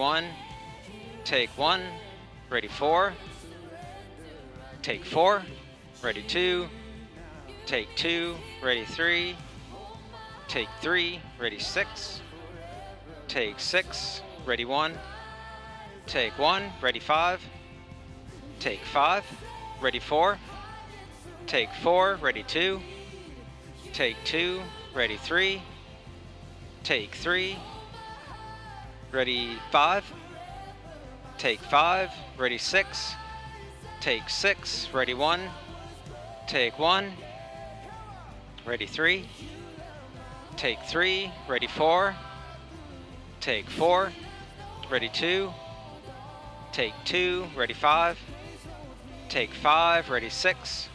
1, take 1, ready 4, take 4, ready 2, take 2, ready 3, take 3, ready 6, take 6, ready 1, take 1, ready 5, take 5, ready 4, take 4, ready 2, take 2, ready 3, take 3, ready 5, take 5, ready 6, take 6, ready 1, take 1, ready 3, take 3, ready 4, take 4, ready 2, take 2, ready 5, take 5, ready 6,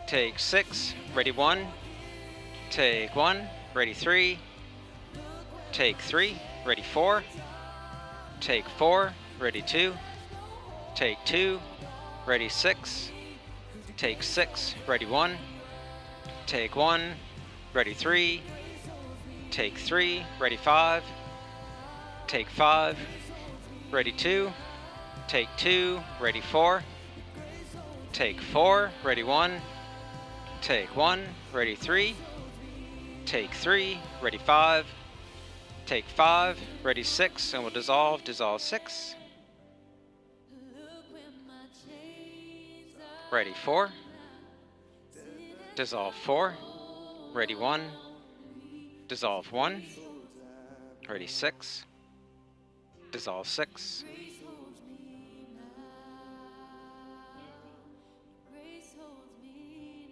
take 6, ready 1, take 1, ready 3, take 3, ready 4, take 4, ready 2, take 2, ready 6, take 6, ready 1, take 1, ready 3, take 3, ready 5, take 5, ready 2, take 2, ready 4, take 4, ready 1, take 1, ready 3, take 3, ready 5, take 5, ready 6, and we'll dissolve 6, ready 4, dissolve 4, ready 1, dissolve 1, ready 6, dissolve 6,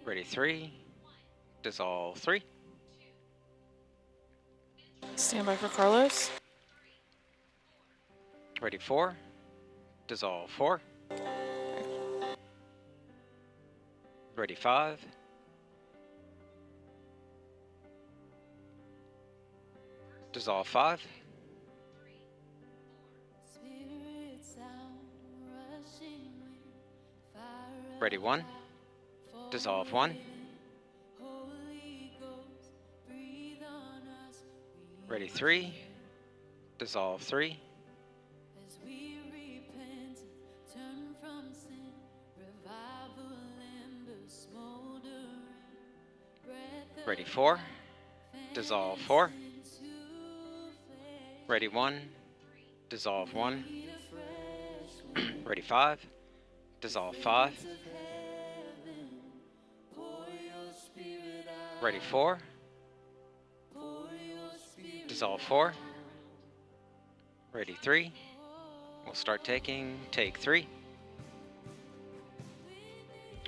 ready 3, dissolve 3, Stand by for Carlos. ready 4, dissolve 4, ready 5, dissolve 5, ready 1, dissolve 1, ready 3, dissolve 3, ready 4, dissolve 4, ready 1, dissolve 1, ready 5, dissolve 5, ready 4, dissolve 4, ready 3, we'll start taking, take 3,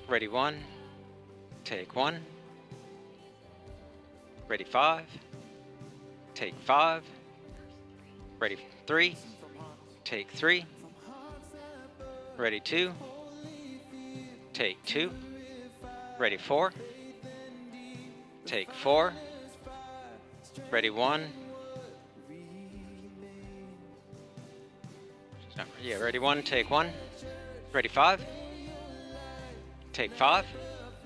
ready 1, take 1, ready 5, take 5, ready 3, take 3, ready 2, take 2, ready 4, take 4, ready 1, yeah, ready 1, take 1, ready 5, take 5,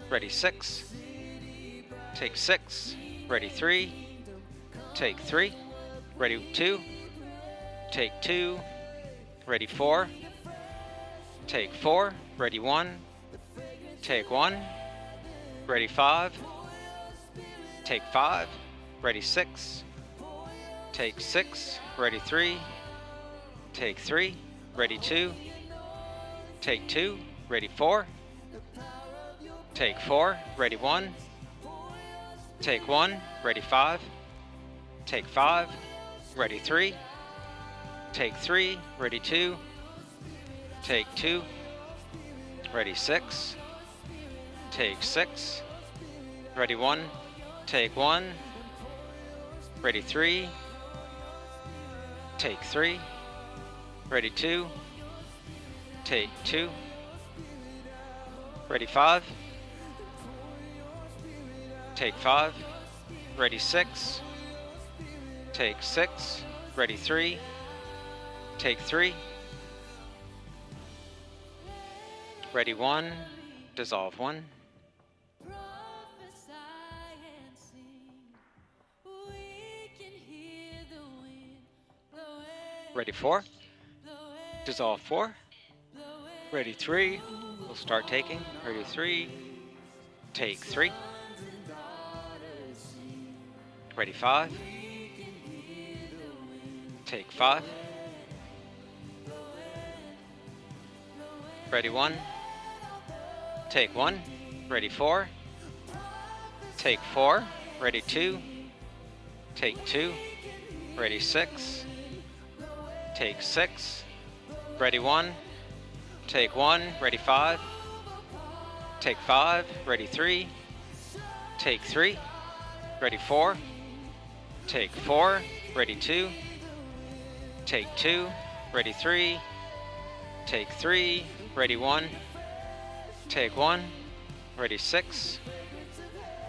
ready 6, take 6, ready 3, take 3, ready 2, take 2, ready 4, take 4, ready 1, take 1, ready 5, take 5, ready 6, take 6, ready 3, take 3, ready 2, take 2, ready 4, take 4, ready 1, take 1, ready 5, take 5, ready 3, take 3, ready 2, take 2, ready 6, take 6, ready 1, take 1, ready 3, take 3, ready 2, take 2, ready 5, take 5, ready 6, take 6, ready 3, take 3, ready 1, dissolve 1, Ready 4. Dissolve 4. Ready 3. We'll start taking. Ready 3. Take 3. Ready 5. Take 5. Ready 1. Take 1. Ready 4. Take 4. Ready 2. Take 2. Ready 6. Take 6. Ready 1. Take 1. Ready 5. Take 5. Ready 3. Take 3. Ready 4. Take 4. Ready 2. Take 2. Ready 3. Take 3. Ready 1. Take 1. Ready 6.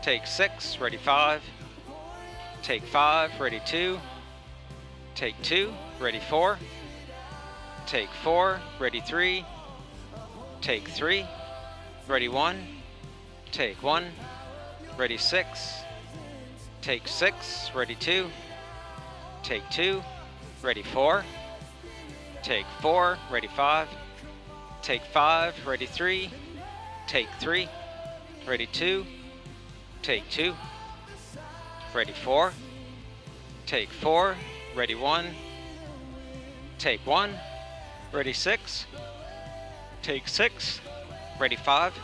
Take 6. Ready 5. Take 5. Ready 2. Take 2. Ready 4. Take 4. Ready 3. Take 3. Ready 1. Take 1. Ready 6. Take 6. Ready 2. Take 2. Ready 4. Take 4. Ready 5. Take 5. Ready 3. Take 3. Ready 2. Take 2. Ready 4. Take 4. Ready 1. Take 1. Ready 6. Take 6. Ready 5.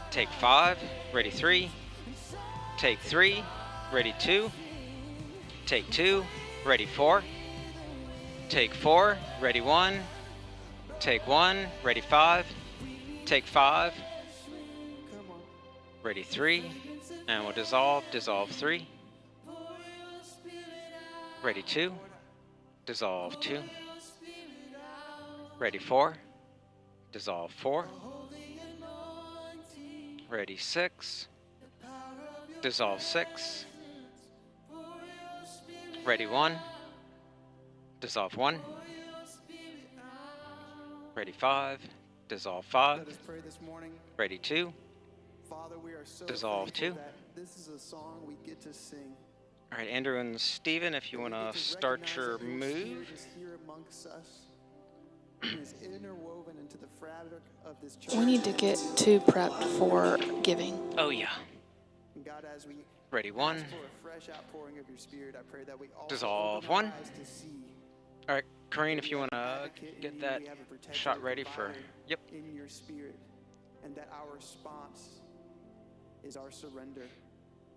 Take 5. Ready 3. Take 3. Ready 2. Take 2. Ready 4. Take 4. Ready 1. Take 1. Ready 5. Take 5. Ready 3. And we'll dissolve. Dissolve 3. Ready 2. Dissolve 2. Ready 4. Dissolve 4. Ready 6. Dissolve 6. Ready 1. Dissolve 1. Ready 5. Dissolve 5. Let us pray this morning. Ready 2. Father, we are so Dissolve thankful 2. that this is a song we get to sing. All right, Andrew and Steven, if you want to start your move. Is here amongst us. And is interwoven into the fabric of this church. We need to get too prepped for giving. Oh, yeah. And God, as we Ready 1. ask for a fresh outpouring of your spirit, I pray that we all Dissolve open our 1. eyes to see All right, Corinne, if you want to advocate in get you, that we have a protector shot and ready for. provider Yep. in your spirit, and that our response is our surrender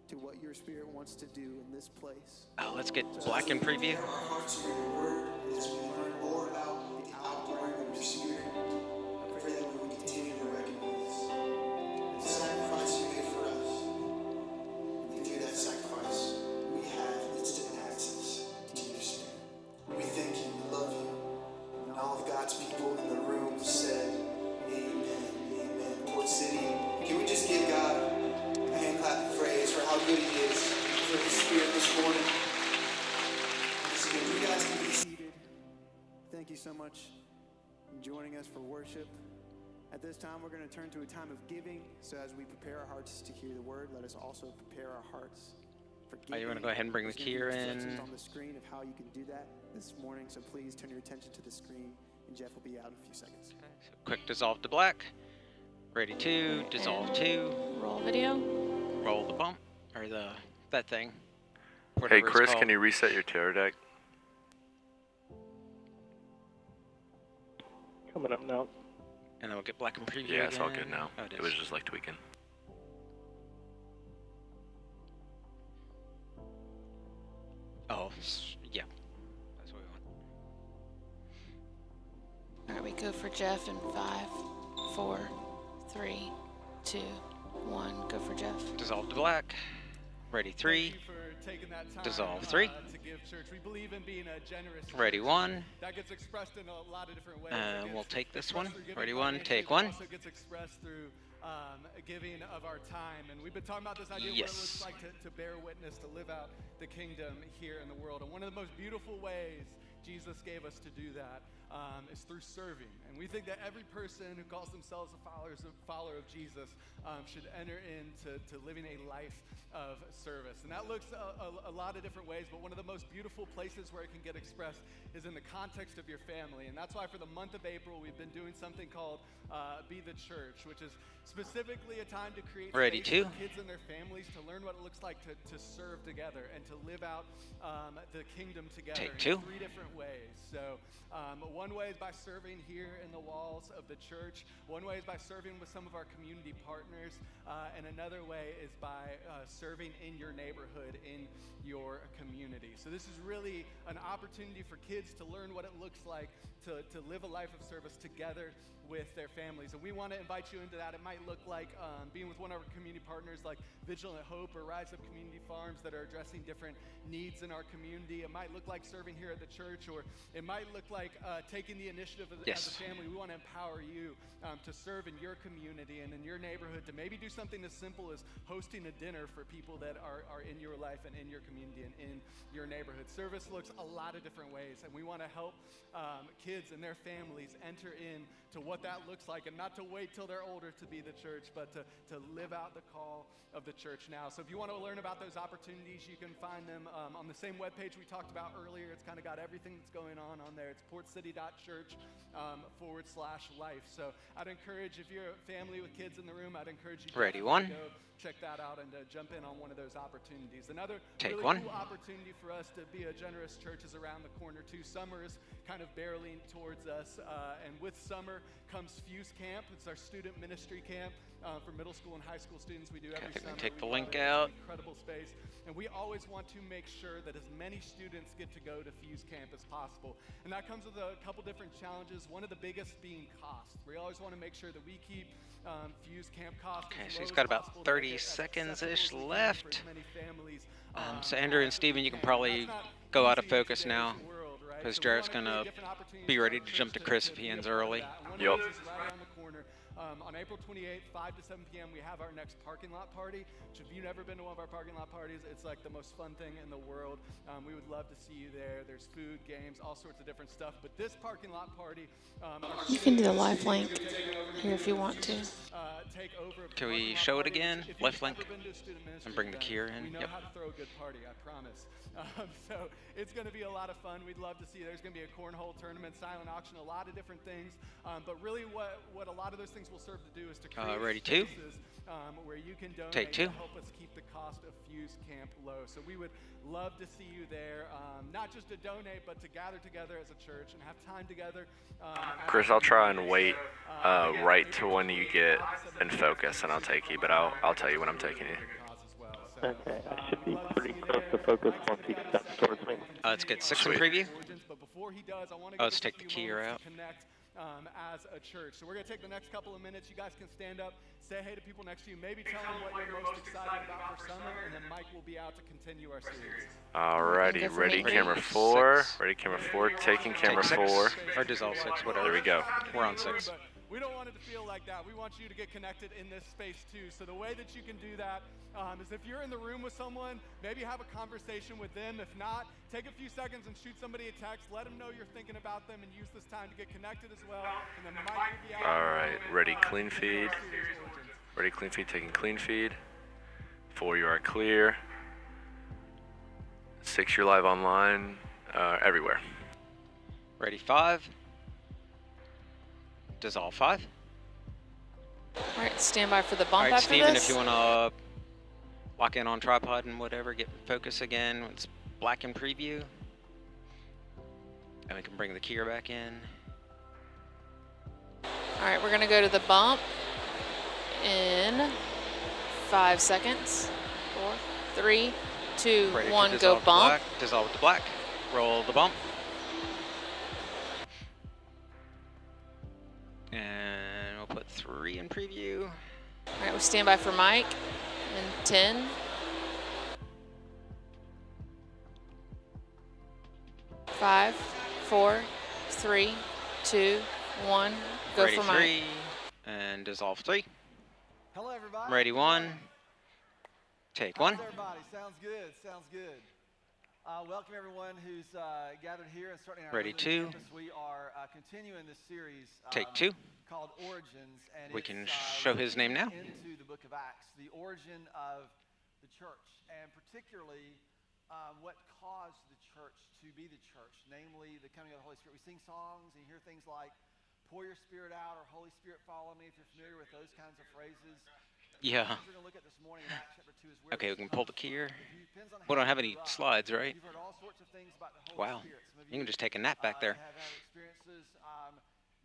to what your spirit wants to do in this place. Oh, let's get black in preview. Our hearts are your word as we learn more about the outpouring of your spirit. I pray that we will continue to recognize the sacrifice you made for us. And through that sacrifice, we have instant access to your spirit. We thank you, we love you. And all of God's people in the room said, amen, amen. Port City, can we just give God a hand clap of praise for how good he is, for his spirit this morning. So you guys can be seated. Thank you so much for joining us for worship. At this time, we're going to turn to a time of giving. So as we prepare our hearts to hear the word, let us also prepare our hearts for giving. You want to go ahead and bring the There's gonna be keyer instructions in? on the screen of how you can do that this morning. So please turn your attention to the screen, and Jeff will be out in a few seconds. So quick dissolve to black. Ready 2. Dissolve 2. Roll video. Roll the bump. Or that thing. Hey Whatever it's Chris, called. can you reset your tarot deck? Coming up now. And then we'll get black in preview. Yeah, it's all again. good now. Oh, It was just like tweaking. Oh, yeah. That's what we want. All right, we go for Jeff in 5, 4, 3, 2, 1. Go for Jeff. Dissolve to black. Ready 3. Dissolve 3. To give church. We believe in being a generous Ready church. 1. That gets expressed in a lot of different ways. And It we'll gets take this expressed one. through giving Ready 1. financially, Take but 1. also gets expressed through giving of our time. And we've been talking about this idea of Yes. what it looks like to bear witness, to live out the kingdom here in the world. And one of the most beautiful ways Jesus gave us to do that is through serving. And we think that every person who calls themselves a follower of Jesus should enter into living a life of service. And that looks a lot of different ways, but one of the most beautiful places where it can get expressed is in the context of your family. And that's why for the month of April, we've been doing something called Be the Church, which is specifically a time to create Ready space to? for kids and their families to learn what it looks like to serve together and to live out the kingdom together Take in two. 3 different ways. So one way is by serving here in the walls of the church. One way is by serving with some of our community partners. And another way is by serving in your neighborhood, in your community. So this is really an opportunity for kids to learn what it looks like to live a life of service together with their families. And we want to invite you into that. It might look like being with one of our community partners like Vigilant Hope or Rise Up Community Farms that are addressing different needs in our community. It might look like serving here at the church, or it might look like taking the initiative as a family. We want to empower you to serve in your community and in your neighborhood, to maybe do something as simple as hosting a dinner for people that are in your life and in your community and in your neighborhood. Service looks a lot of different ways, and we want to help kids and their families enter in to what that looks like, and not to wait till they're older to be the church, but to live out the call of the church now. So if you want to learn about those opportunities, you can find them on the same webpage we talked about earlier. It's kind of got everything that's going on there. It's portcity.church/life. So I'd encourage, if you're a family with kids in the room, I'd encourage you to Ready, one. go check that out and jump in on one of those opportunities. Another Take really one. cool opportunity for us to be a generous church is around the corner too. Summer is kind of barreling towards us, and with summer comes Fuse Camp. It's our student ministry camp for middle school and high school students. We do every think we summer. take the We love link it. It's out. an incredible space, and we always want to make sure that as many students get to go to Fuse Camp as possible. And that comes with a couple different challenges. One of the biggest being cost. We always want to make sure that we keep Fuse Camp costs. Okay, as so low he's as got about possible to 30 make it as seconds-ish accessible as we can for left. as many families, So Andrew and Steven, you can probably that's not go out of easy in focus today's now, world, right? because So we Jarret's wanna going to create different opportunities be for ready our to jump to church Chris if be he a ends part of early. that. And one Yep. of those is right around the corner. On April 28th, 5 to 7 p.m., we have our next parking lot party, which if you've never been to one of our parking lot parties, it's like the most fun thing in the world. We would love to see you there. There's food, games, all sorts of different stuff. But this parking lot party, You can do the live link here if you want to. take over. Can we parking lot show it party. again? If you've Left ever link? been to a student ministry And bring the event, Kier in? We know Yep. how to throw a good party, I promise. So it's going to be a lot of fun. We'd love to see you. There's going to be a cornhole tournament, silent auction, a lot of different things. But really what a lot of those things will serve to do is to create ready to? spaces where you can donate Take two. to help us keep the cost of Fuse Camp low. So we would love to see you there, not just to donate, but to gather together as a church and have time together. Chris, I'll try and wait right to when you get in focus, and I'll take you. But I'll tell you when I'm taking you. Okay, I should be pretty close to focus once he steps towards me. Let's get 6 in Sweet. preview. But before he does, I want to Let's take the Kier out. connect as a church. So we're going to take the next couple of minutes. You guys can stand up, say hey to people next to you, maybe tell them what you're most excited about for summer, and then Mike will be out to continue our series. Alrighty, Go for ready, me. camera Ready, 4. six. Ready, camera 4. Taking camera Take 6. 4. Or dissolve 6, whatever. There we go. We're on 6. But we don't want it to feel like that. We want you to get connected in this space too. So the way that you can do that is if you're in the room with someone, maybe have a conversation with them. If not, take a few seconds and shoot somebody a text. Let them know you're thinking about them and use this time to get connected as well. And then Mike will be out. Alright, ready, clean feed. Ready, clean feed, taking clean feed. 4, you are clear. 6, you're live online, everywhere. Ready, 5. Dissolve 5. All right, stand by for the All bump right, after Steven, this. if you want to lock in on tripod and whatever, get focus again. It's black in preview. And we can bring the Kier back in. All right, we're gonna go to the bump in 5 seconds. 4, 3, 2, Ready to 1, go dissolve to bump. black. Dissolve with the black. Roll the bump. And we'll put 3 in preview. All right, we'll stand by for Mike in 10. 5, 4, 3, 2, 1, go Ready, for Mike. 3. And dissolve 3. Hello, everybody. Ready, 1. Take 1. How's everybody? Sounds good. Sounds good. Welcome everyone who's gathered here and starting our Ready, Arlington two. campus. We are continuing this series Take two. called Origins, and We it's, can show his name now. into the book of Acts, the origin of the church, and particularly what caused the church to be the church, namely the coming of the Holy Spirit. We sing songs and you hear things like "Pour your Spirit out" or "Holy Spirit, follow me." If you're familiar with those kinds of phrases. Yeah. We're going to look at this morning in Acts chapter 2 is where Okay, we this can pull the comes key from. here. Depends on We how don't have you any grew up. slides, right? You've heard all sorts of things about the Holy Wow. Spirit. Some of You can just take a nap back there. have had experiences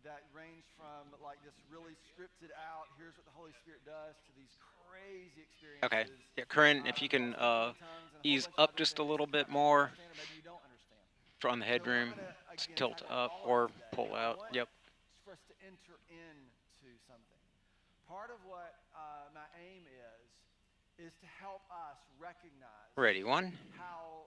that range from like this really scripted out, here's what the Holy Spirit does, to these crazy experiences. Okay. Yeah, Corinne, if you can ease up just a little bit more Maybe you don't understand. from the headroom, tilt up or pull out. Yep. For us to enter into something. Part of what my aim is to help us recognize Ready, one. how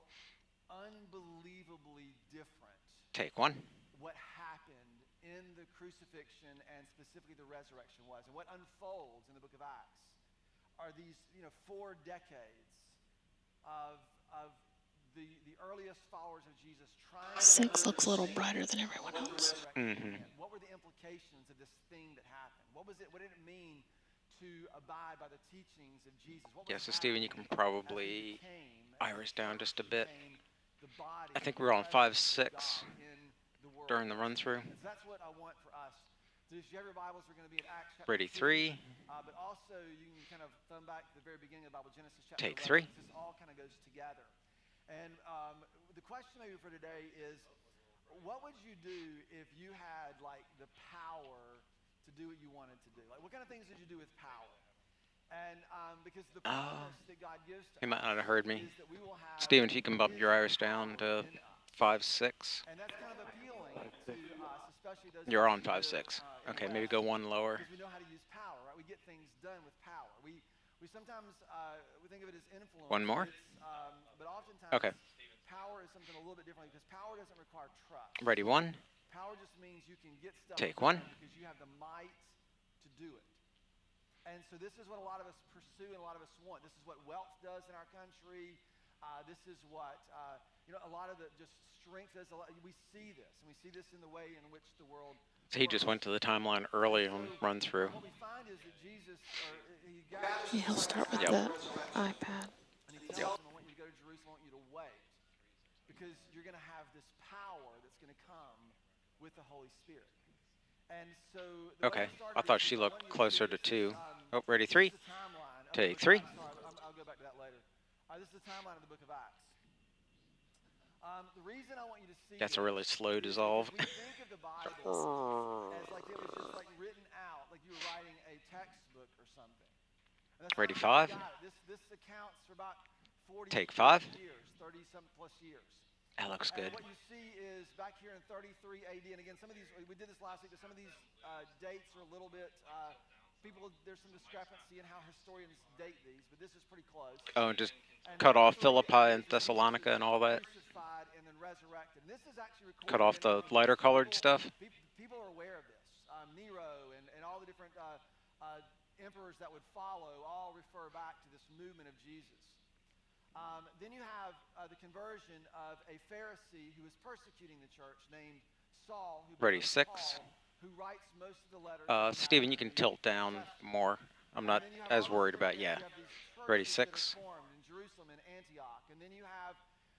unbelievably different Take one. what happened in the crucifixion and specifically the resurrection was. And what unfolds in the book of Acts are these 4 decades of the earliest followers of Jesus trying 6 to looks a little understand brighter than everyone what the else. resurrection meant. What were the implications of this thing that happened? What did it mean to abide by the teachings of Jesus? What Yeah, was so Steven, you can happening probably as he became- iris down just a bit. became the body I think we're on and 5-6 God in the world. during the run through. So that's what I want for us. So if you have your Bibles, we're going to be in Acts chapter Ready, 2, 3. but also you can kind of thumb back to the very beginning of the Bible, Genesis chapter Take 11, 3. 'cause this all kind of goes together. And the question maybe for today is, what would you do if you had like the power to do what you wanted to do? Like, what kind of things did you do with power? And because the promise that God gives to He might us not have heard me. is that we will have Steven, if you can bump His your iris down power to in us. 5-6. And that's kind of appealing to us, especially those You're of on us who live, 5-6. in Okay, the maybe West, go one lower. because we know how to use power, right? We get things done with power. We sometimes we think of it as influence. One more? But oftentimes Okay. power is something a little bit different because power doesn't require trust. Ready, 1. Power just means you can get stuff Take done 1. because you have the might to do it. And so this is what a lot of us pursue and a lot of us want. This is what wealth does in our country. This is what a lot of the just strength does. We see this, and we see this in the way in which the world. So he just went to the timeline early on run through. What we find is that Jesus, he gathers Yeah, he'll start with Yep. the iPad. and he tells them, I want you to go to Jerusalem, I want you to wait, because you're going to have this power that's going to come with the Holy Spirit. And so the way Okay. we started I thought this, she I looked want you to closer see to this 2. is, Oh, ready, this 3. is the timeline of the Take book of 3. Acts. Sorry, I'll go back to that later. This is the timeline of the book of Acts. The reason I want you to see That's a this really slow is because dissolve. we think of the Bible as like it was just like written out, like you were writing a textbook or something. And that's Ready, not how we 5. got it. This accounts for about 40 Take 5. years, 30-some plus years. That looks And good. what you see is back here in 33 AD, and again, some of these, we did this last week, but some of these dates are a little bit, there's some discrepancy in how historians date these, but this is pretty close. Oh, just And cut off 33 Philippi AD and is when Thessalonica Jesus and all that. Crucified and then resurrected. And this is actually recorded Cut off in the Rome. lighter colored People- stuff. People are aware of this. Nero and all the different emperors that would follow all refer back to this movement of Jesus. Then you have the conversion of a Pharisee who was persecuting the church named Saul, who Ready, becomes 6. Paul, who writes most of the letters. Steven, you can tilt down more. I'm not And then you have as all worried these about, churches. yeah. You have these Ready, churches that are 6. formed in Jerusalem and Antioch, and then you have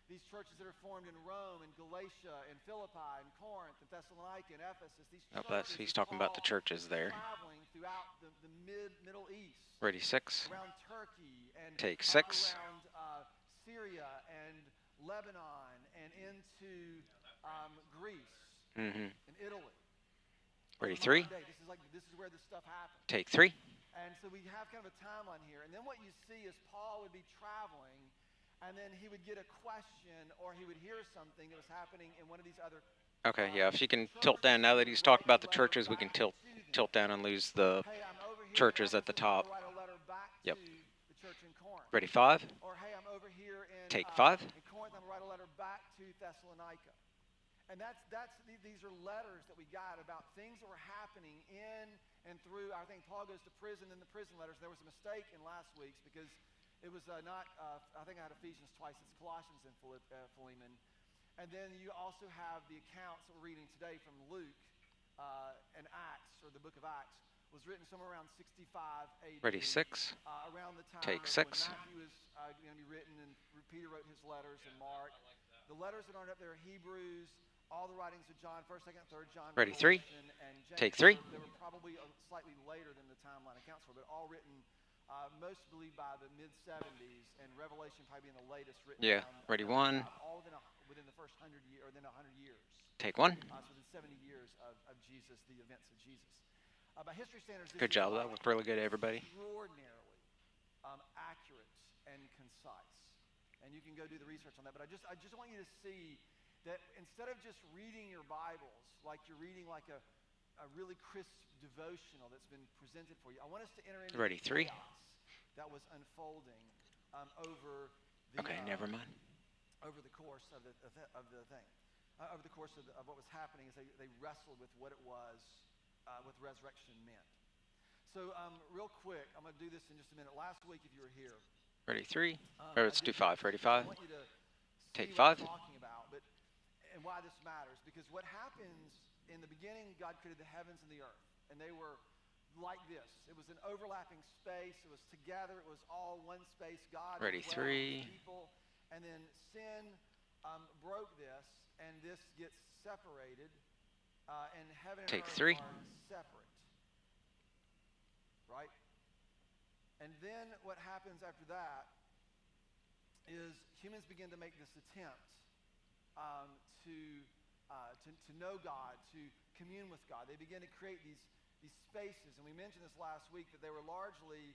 these churches that are formed in Rome and Galatia and Philippi and Corinth and Thessalonica and Ephesus. These Oh, churches he's that talking about the Paul churches is there. traveling throughout the Middle East, Ready, 6. around Turkey and Take up 6. around Syria and Lebanon and into Greece Mm-hmm. and Italy. Ready, In 3. modern day, this is where this stuff happened. Take 3. And so we have kind of a timeline here. And then what you see is Paul would be traveling, and then he would get a question or he would hear something that was happening in one of these other. Okay, yeah, if you can tilt down, now that he's talked about the churches, we can tilt down and lose the Hey, I'm over here. churches in at the Ephesus, I'm top. gonna write a letter back Yep. to the church in Corinth. Ready, 5. Or hey, I'm over here in Take 5. In Corinth, I'm gonna write a letter back to Thessalonica. And these are letters that we got about things that were happening in and through. I think Paul goes to prison in the prison letters. There was a mistake in last week's because It was not, I think I had Ephesians twice. It's Colossians and Philemon. And then you also have the accounts that we're reading today from Luke and Acts, or the book of Acts, was written somewhere around 65 AD. Ready, 6. Around the time Take of 6. when Matthew was going to be written, and Peter wrote his letters, and Mark. The letters that aren't up there are Hebrews, all the writings of John, 1st, 2nd, 3rd John. Ready, 3. And James. Take 3. They were probably slightly later than the timeline accounts for, but all written, most believed by the mid-70s, and Revelation probably being the latest written. Yeah. Ready, 1. All within the first 100 years, or then 100 years. Take 1. So within 70 years of Jesus, the events of Jesus. By history standards, this Good is job. That was really good, everybody. extraordinarily accurate and concise. And you can go do the research on that. But I just want you to see that instead of just reading your Bibles like you're reading like a really crisp devotional that's been presented for you, I want us to enter into Ready, the 3. chaos that was unfolding over the Okay, never mind. over the course of the thing, over the course of what was happening as they wrestled with what it was, what resurrection meant. So real quick, I'm going to do this in just a minute. Last week, if you were here, Ready, 3. Or let's do 5. Ready, 5. I want you to Take see what 5. I'm talking about, and why this matters. Because what happens in the beginning, God created the heavens and the earth, and they were like this. It was an overlapping space. It was together. It was all one space. God Ready, dwelt with 3. people, and then sin broke this, and this gets separated, and heaven and Take earth 3. are separate. Right? And then what happens after that is humans begin to make this attempt to know God, to commune with God. They begin to create these spaces, and we mentioned this last week that they were largely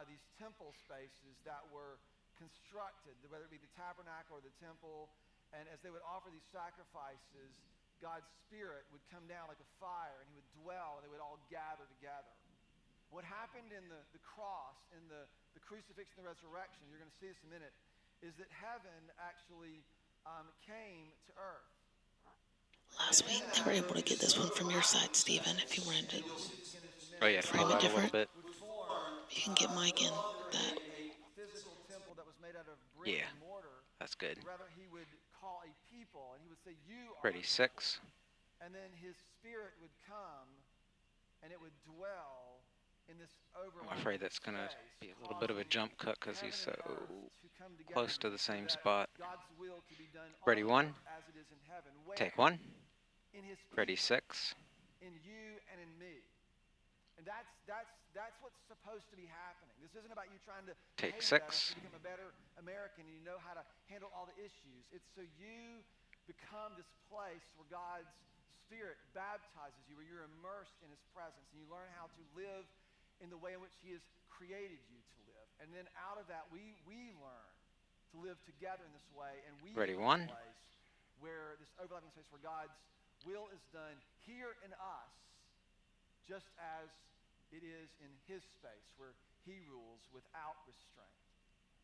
these temple spaces that were constructed, whether it be the tabernacle or the temple, and as they would offer these sacrifices, God's Spirit would come down like a fire, and he would dwell, and they would all gather together. What happened in the cross, in the crucifixion and the resurrection, you're going to see this in a minute, is that heaven actually came to earth. Last week, they were able to get this one from your side, Stephen, if you wanted to Oh, yeah, frame pull it out a little different. bit. You can get Mike in that. A physical temple that was made out of brick Yeah. and mortar. That's good. Rather, he would call a people, and he would say, "You are Ready, the 6. temple." And then his Spirit would come, and it would dwell in this overlapping I'm afraid that's going to space, be a little bit of a causing jump cut because he's so heaven and earth to come together close to the same so that spot. God's will to be done Ready, on 1. earth as it is in heaven. Where? Take 1. In his Ready, people, 6. in you and in me. And that's what's supposed to be happening. This isn't about you trying to Take behave better 6. to become a better American and you know how to handle all the issues. It's so you become this place where God's Spirit baptizes you, where you're immersed in his presence, and you learn how to live in the way in which he has created you to live. And then out of that, we learn to live together in this way, and we Ready, live in 1. a place where this overlapping space where God's will is done here in us, just as it is in his space where he rules without restraint.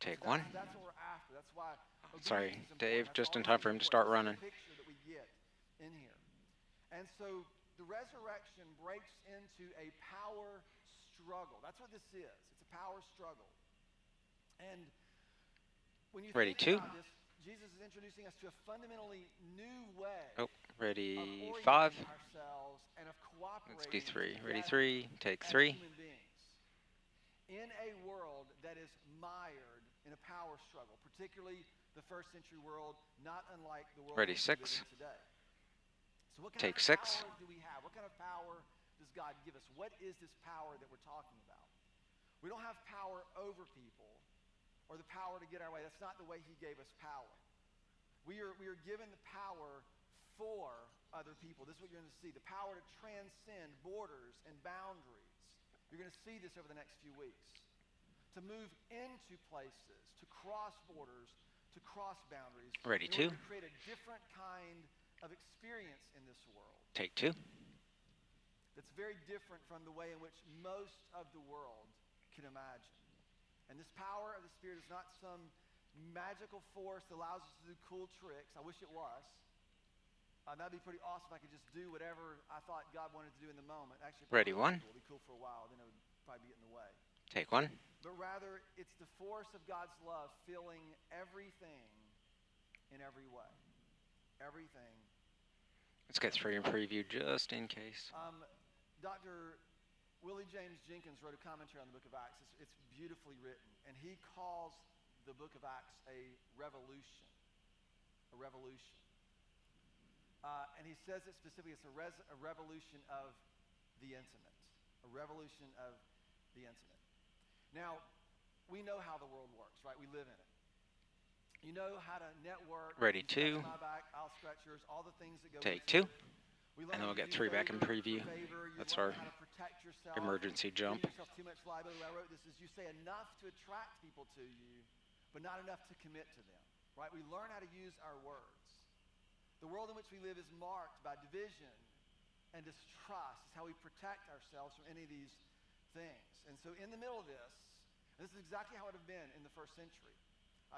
Take So 1. That's what we're after. That's why. Sorry, obedience is important. Dave, That's just in always time for him to start important. running. That's the picture that we get in here. And so the resurrection breaks into a power struggle. That's what this is. It's a power struggle. And when you Ready, think 2. about this, Jesus is introducing us to a fundamentally new way Oh, ready, of 5. orienting ourselves and of cooperating Let's do 3. Ready, together 3. Take as 3. human beings in a world that is mired in a power struggle, particularly the first century world, not unlike the world Ready, we live 6. in today. So what kind Take of 6. power do we have? What kind of power does God give us? What is this power that we're talking about? We don't have power over people or the power to get our way. That's not the way he gave us power. We are given the power for other people. This is what you're going to see. The power to transcend borders and boundaries. You're going to see this over the next few weeks. To move into places, to cross borders, to cross boundaries. Ready, in order 2. to create a different kind of experience in this world. Take 2. That's very different from the way in which most of the world can imagine. And this power of the Spirit is not some magical force that allows us to do cool tricks. I wish it was. That'd be pretty awesome if I could just do whatever I thought God wanted to do in the moment. Actually, Ready, probably 1. Cool. It'd be cool for a while, then it would probably be in the way. Take 1. but rather it's the force of God's love filling everything in every way. Everything. Let's get 3 in preview just in case. Dr. Willie James Jenkins wrote a commentary on the book of Acts. It's beautifully written, and he calls the book of Acts a revolution. A revolution. And he says it specifically, it's a revolution of the intimate. A revolution of the intimate. Now, we know how the world works, right? We live in it. You know how to network. Ready, you 2. scratch my back, I'll scratch yours, all the things that go Take into 2. it. We learn And then we'll to get do 3 back in favor preview. for favor. You That's learn our how to protect yourself. emergency You jump. give yourself too much liability. I wrote this is you say enough to attract people to you, but not enough to commit to them. Right? We learn how to use our words. The world in which we live is marked by division and distrust. It's how we protect ourselves from any of these things. And so in the middle of this, and this is exactly how it would have been in the first century.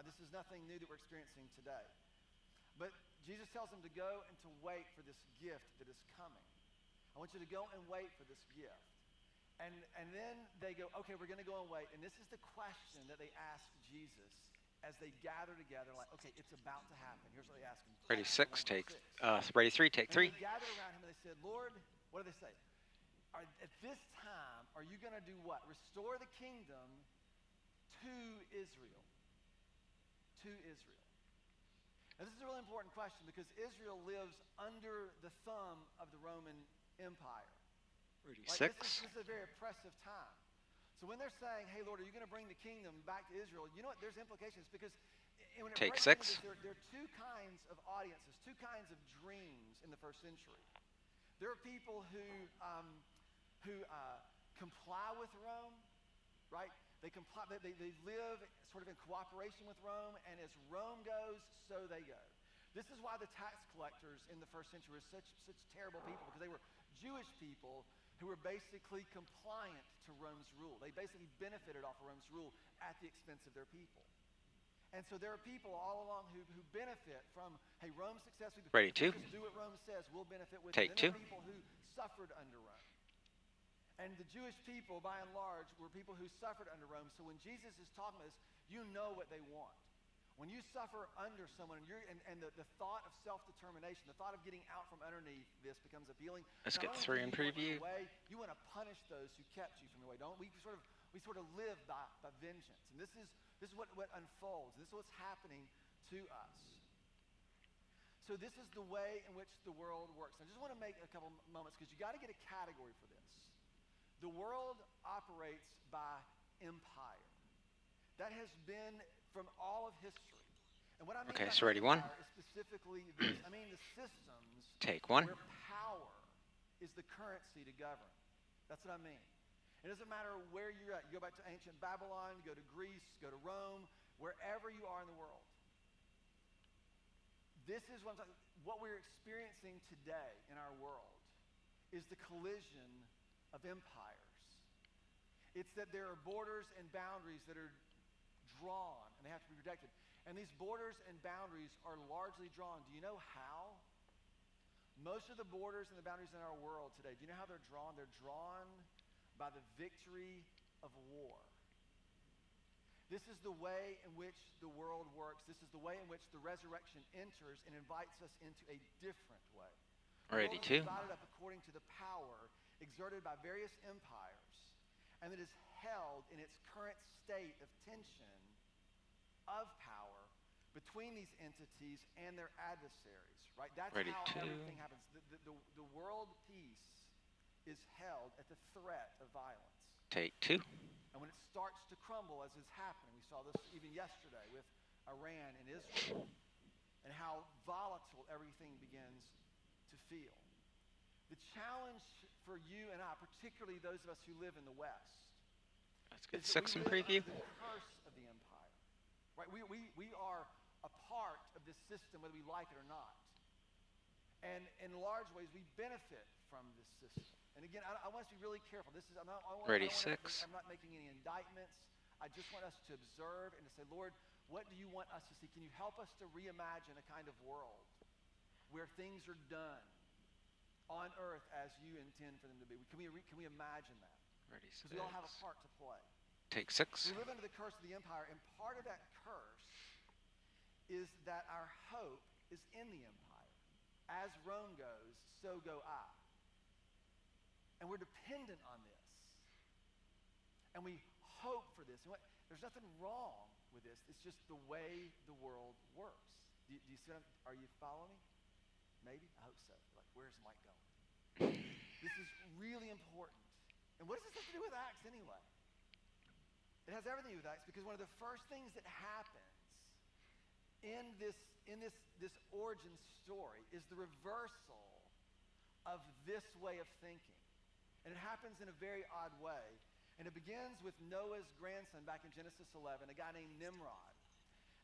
This is nothing new that we're experiencing today. But Jesus tells them to go and to wait for this gift that is coming. I want you to go and wait for this gift. And then they go, okay, we're going to go and wait. And this is the question that they ask Jesus as they gather together, like, okay, it's about to happen. Here's what they ask him. Ready 6, take, ready 3, take 3. And they gathered around him and they said, Lord, what do they say? At this time, are you going to do what? Restore the kingdom to Israel. To Israel. Now, this is a really important question because Israel lives under the thumb of the Roman Empire. Ready Right? 6. This is a very oppressive time. So when they're saying, hey, Lord, are you going to bring the kingdom back to Israel? You know what? There's implications because when it Take breaks 6. into this, there are two kinds of audiences, two kinds of dreams in the first century. There are people who comply with Rome, right? They comply. They live sort of in cooperation with Rome, and as Rome goes, so they go. This is why the tax collectors in the first century were such terrible people, because they were Jewish people who were basically compliant to Rome's rule. They basically benefited off of Rome's rule at the expense of their people. And so there are people all along who benefit from, hey, Rome's success. Ready, 2. Just do what Rome says, we'll benefit with Take it. Then there 2. are people who suffered under Rome. And the Jewish people, by and large, were people who suffered under Rome. So when Jesus is talking about this, you know what they want. When you suffer under someone, and the thought of self-determination, the thought of getting out from underneath this becomes appealing. Let's Not get only 3 in do you want preview. your way, you want to punish those who kept you from your way. Don't we? We sort of live by vengeance, and this is what unfolds. This is what's happening to us. So this is the way in which the world works. I just want to make a couple moments because you got to get a category for this. The world operates by empire. That has been from all of history. And what I mean Okay, by so ready, 1. empire is specifically this. I mean the systems Take 1. where power is the currency to govern. That's what I mean. It doesn't matter where you're at. You go back to ancient Babylon, you go to Greece, go to Rome, wherever you are in the world. This is what we're experiencing today in our world is the collision of empires. It's that there are borders and boundaries that are drawn, and they have to be protected. And these borders and boundaries are largely drawn. Do you know how? Most of the borders and the boundaries in our world today, do you know how they're drawn? They're drawn by the victory of war. This is the way in which the world works. This is the way in which the resurrection enters and invites us into a different way. Ready, The world is 2. divided up according to the power exerted by various empires, and it is held in its current state of tension of power between these entities and their adversaries, right? That's Ready, how 2. everything happens. The world peace is held at the threat of violence. Take 2. And when it starts to crumble, as is happening, we saw this even yesterday with Iran and Israel, and how volatile everything begins to feel. The challenge for you and I, particularly those of us who live in the West, Let's get is that 6 in we live preview. under the curse of the empire. Right? We are a part of this system, whether we like it or not. And in large ways, we benefit from this system. And again, I want us to be really careful. Ready, I'm 6. not making any indictments. I just want us to observe and to say, Lord, what do you want us to see? Can you help us to reimagine a kind of world where things are done on earth as you intend for them to be? Can we imagine that? Ready, 6. Because we all have a part to play. Take 6. We live under the curse of the empire, and part of that curse is that our hope is in the empire. As Rome goes, so go I. And we're dependent on this. And we hope for this. And there's nothing wrong with this. It's just the way the world works. Do you see what are you following me? Maybe? I hope so. Like, where's Mike going? This is really important. And what does this have to do with Acts anyway? It has everything to do with Acts, because one of the first things that happens in this origin story is the reversal of this way of thinking. And it happens in a very odd way. And it begins with Noah's grandson back in Genesis 11, a guy named Nimrod.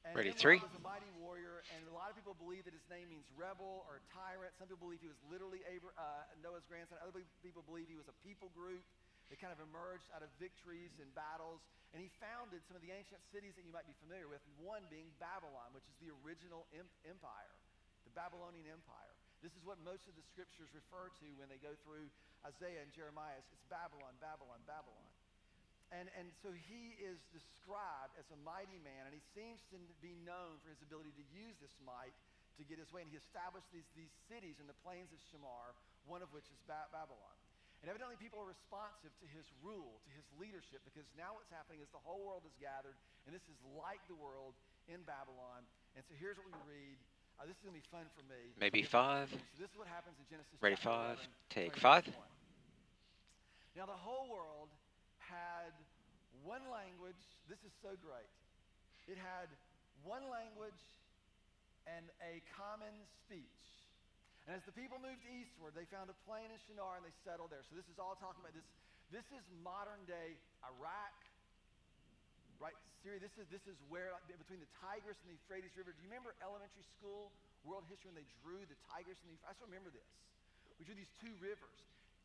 And Ready, Nimrod 3. was a mighty warrior, and a lot of people believe that his name means rebel or tyrant. Some people believe he was literally Noah's grandson. Other people believe he was a people group that kind of emerged out of victories and battles. And he founded some of the ancient cities that you might be familiar with, one being Babylon, which is the original empire, the Babylonian Empire. This is what most of the scriptures refer to when they go through Isaiah and Jeremiah. It's Babylon, Babylon, Babylon. And so he is described as a mighty man, and he seems to be known for his ability to use this might to get his way. And he established these cities in the plains of Shamar, one of which is Babylon. And evidently people are responsive to his rule, to his leadership, because now what's happening is the whole world is gathered, and this is like the world in Babylon. And so here's what we read. This is going to be fun for me. Maybe 5. So this is what happens in Genesis Ready, chapter 5. 11, Take starting 5. verse 1. Now the whole world had one language. This is so great. It had one language and a common speech. And as the people moved eastward, they found a plain in Shinar, and they settled there. So this is all talking about this. This is modern day Iraq, right? Syria. This is where, between the Tigris and the Euphrates River. Do you remember elementary school world history when they drew the Tigris and the Euphrates? I still remember this. We drew these two rivers.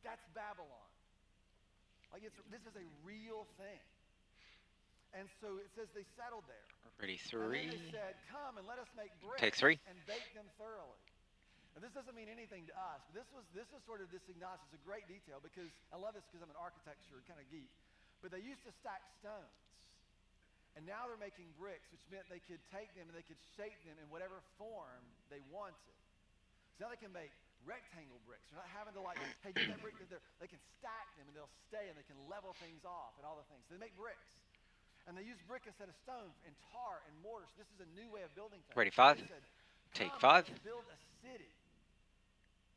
That's Babylon. Like this is a real thing. And so it says they settled there. Ready, And 3. then they said, "Come and let us make bricks Take 3. and bake them thoroughly." Now this doesn't mean anything to us, but this is sort of this ignatus. It's a great detail, because I love this because I'm an architecture kind of geek. But they used to stack stones, and now they're making bricks, which meant they could take them and they could shape them in whatever form they wanted. So now they can make rectangle bricks. They're not having to hey, get that brick. They can stack them and they'll stay, and they can level things off and all the things. So they make bricks. And they use brick instead of stone and tar and mortar. So this is a new way of building things. Ready, 5. They said, Take "Come, 5. let's build a city.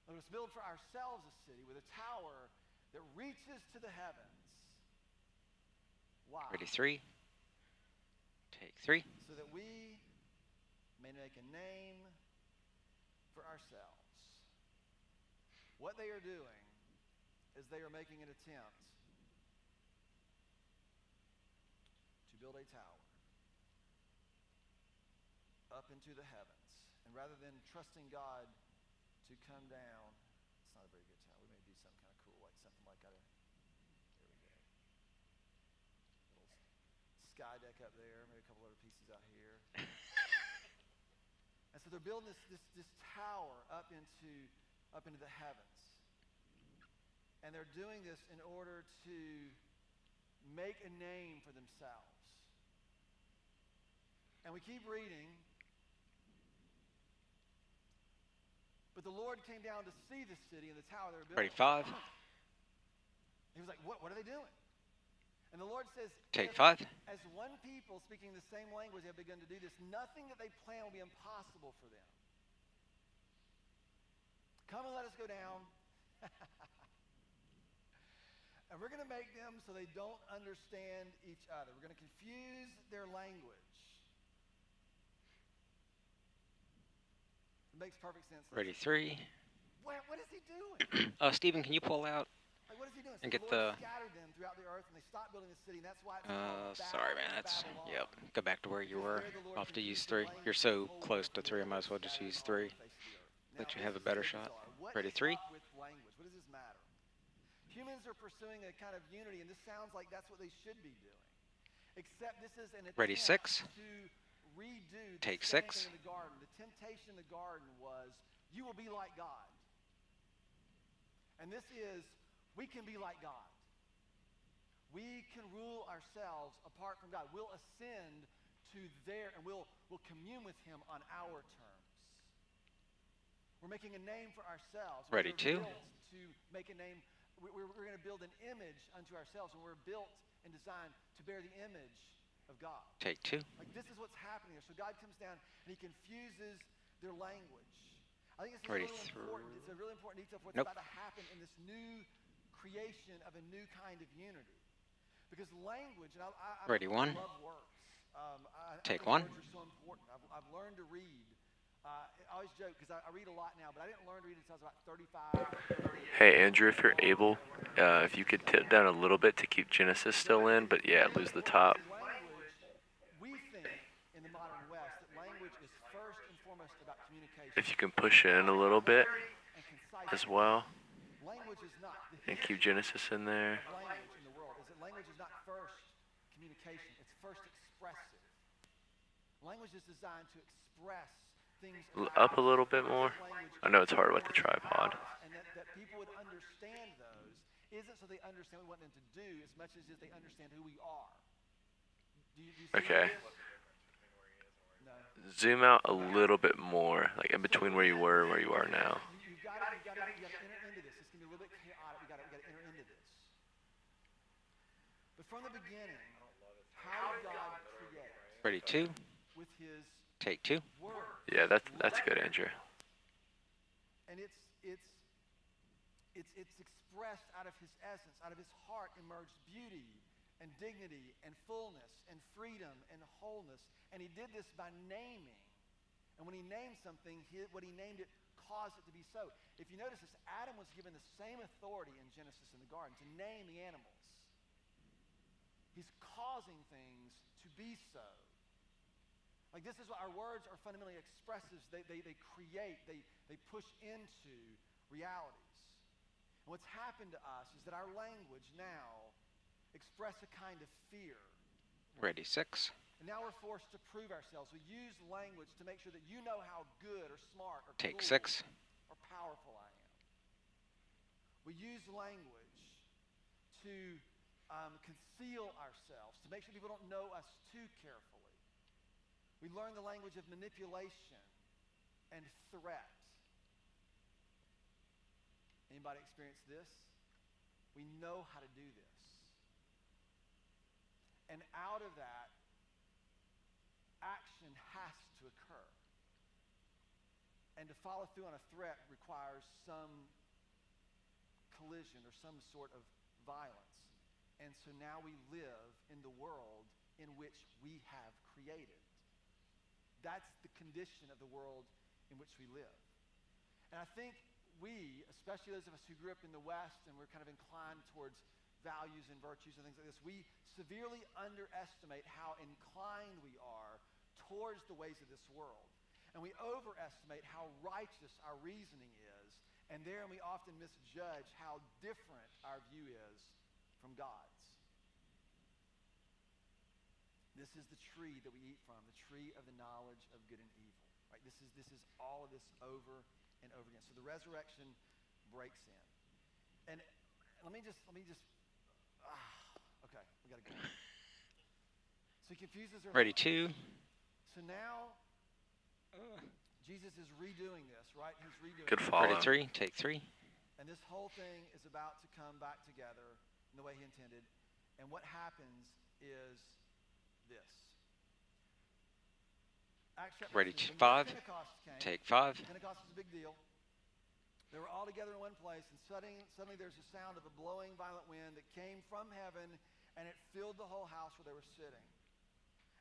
Let us build for ourselves a city with a tower that reaches to the heavens." Wow. Ready, 3. Take 3. So that we may make a name for ourselves. What they are doing is they are making an attempt to build a tower up into the heavens. And rather than trusting God to come down, it's not a very good tower. We may do something kind of cool, like something like there we go. Little sky deck up there, maybe a couple other pieces out here. And so they're building this tower up into the heavens. And they're doing this in order to make a name for themselves. And we keep reading. But the Lord came down to see the city and the tower they were building. Ready, 5. He was like, what are they doing? And the Lord says, Take "If 5. As one people speaking the same language have begun to do this, nothing that they plan will be impossible for them. Come and let us go down. And we're going to make them so they don't understand each other. We're going to confuse their language." It makes perfect sense. Ready, 3. What is he doing? Stephen, can you pull out? Like, what is he doing? And So get Lord the- scattered them throughout the earth, and they stopped building the city, and that's why it's called Sorry, man. That's, yep. Go back to where you were. I'll have to use 3. You're so close to 3, I might as well just use 3. Let you have a better shot. Ready, 3. With language, what does this matter? Humans are pursuing a kind of unity, and this sounds like that's what they should be doing. Except this is an attempt Ready, 6. to redo the Take same 6. thing in the garden. The temptation in the garden was, you will be like God. And this is, we can be like God. We can rule ourselves apart from God. We'll ascend to there and we'll commune with him on our terms. We're making a name for ourselves. Ready, We're two. built to make a name. We're going to build an image unto ourselves, and we're built and designed to bear the image of God. Take 2. Like this is what's happening here. So God comes down and he confuses their language. I think this is Ready, really important. It's a really important detail for what's Nope. about to happen in this new creation of a new kind of unity. Because language, and I Ready, 1. love words. Take I think 1. Words are so important. I've learned to read. I always joke because I read a lot now, but I didn't learn to read until I was about 35. Hey, Andrew, if you're able, if you could tip down a little bit to keep Genesis still in, but yeah, lose the top. Language, we think in the modern West that language is first and foremost about communication. If you can push in a little bit and concise. as well, Language is not the and keep Genesis in there. language in the world is that language is not first communication, it's first expressive. Language is designed to express things Up a little bit more. I know it's hard with the tripod. and that people would understand those isn't so they understand what we want them to do as much as they understand who we are. Do you see Okay. No. Zoom out a little bit more, like in between where you were and where you are now. You've got to enter into this. It's going to be a little bit chaotic. We've got to enter into this. But from the beginning, how did God create? Ready, 2. With his Take 2. word. Yeah, that's good, Andrew. And it's expressed out of his essence, out of his heart emerged beauty and dignity and fullness and freedom and wholeness. And he did this by naming. And when he named something, what he named it caused it to be so. If you notice this, Adam was given the same authority in Genesis in the garden to name the animals. He's causing things to be so. Like this is what our words are fundamentally expressive. They create, they push into realities. And what's happened to us is that our language now express a kind of fear. Ready, 6. And now we're forced to prove ourselves. We use language to make sure that you know how good or smart or Take cool 6. or powerful I am. We use language to conceal ourselves, to make sure people don't know us too carefully. We learn the language of manipulation and threat. Anybody experience this? We know how to do this. And out of that, action has to occur. And to follow through on a threat requires some collision or some sort of violence. And so now we live in the world in which we have created. That's the condition of the world in which we live. And I think we, especially those of us who grew up in the West and we're kind of inclined towards values and virtues and things like this, we severely underestimate how inclined we are towards the ways of this world. And we overestimate how righteous our reasoning is, and therein we often misjudge how different our view is from God's. This is the tree that we eat from, the tree of the knowledge of good and evil. Right? This is all of this over and over again. So the resurrection breaks in. And let me just okay, we gotta go. So he confuses their Ready, 2. So now Jesus is redoing this, right? He's redoing Good it. follow. Ready, 3. Take 3. And this whole thing is about to come back together in the way he intended. And what happens is this. Acts chapter Ready, 19, 5. when Pentecost came, Take 5. Pentecost was a big deal. They were all together in one place, and suddenly there's a sound of a blowing violent wind that came from heaven, and it filled the whole house where they were sitting.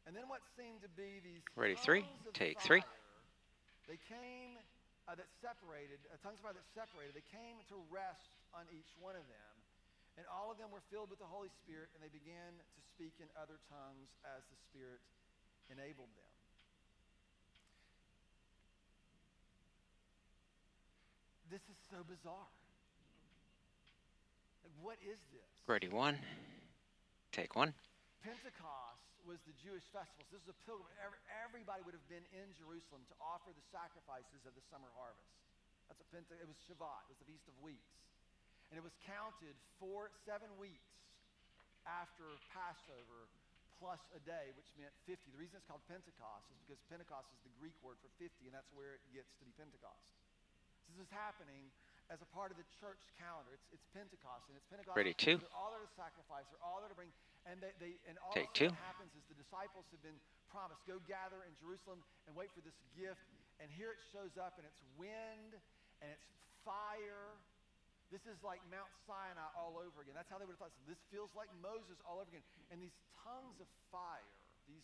And then what seemed to be these Ready, 3. tongues of Take fire, 3. they came that separated, tongues of fire that separated, they came to rest on each one of them. And all of them were filled with the Holy Spirit, and they began to speak in other tongues as the Spirit enabled them. This is so bizarre. Like, what is this? Ready, 1. Take 1. Pentecost was the Jewish festival. So this was a pilgrimage. Everybody would have been in Jerusalem to offer the sacrifices of the summer harvest. That's what it was Shabbat. It was the Feast of Weeks. And it was counted for 7 weeks after Passover plus a day, which meant 50. The reason it's called Pentecost is because Pentecost is the Greek word for 50, and that's where it gets to be Pentecost. So this is happening as a part of the church calendar. It's Pentecost, and it's Pentecost. Ready, two. They're all there to sacrifice. They're all there to bring, and and all Take of two. what happens is the disciples have been promised, go gather in Jerusalem and wait for this gift. And here it shows up, and it's wind, and it's fire. This is like Mount Sinai all over again. That's how they would have thought. So this feels like Moses all over again. And these tongues of fire, they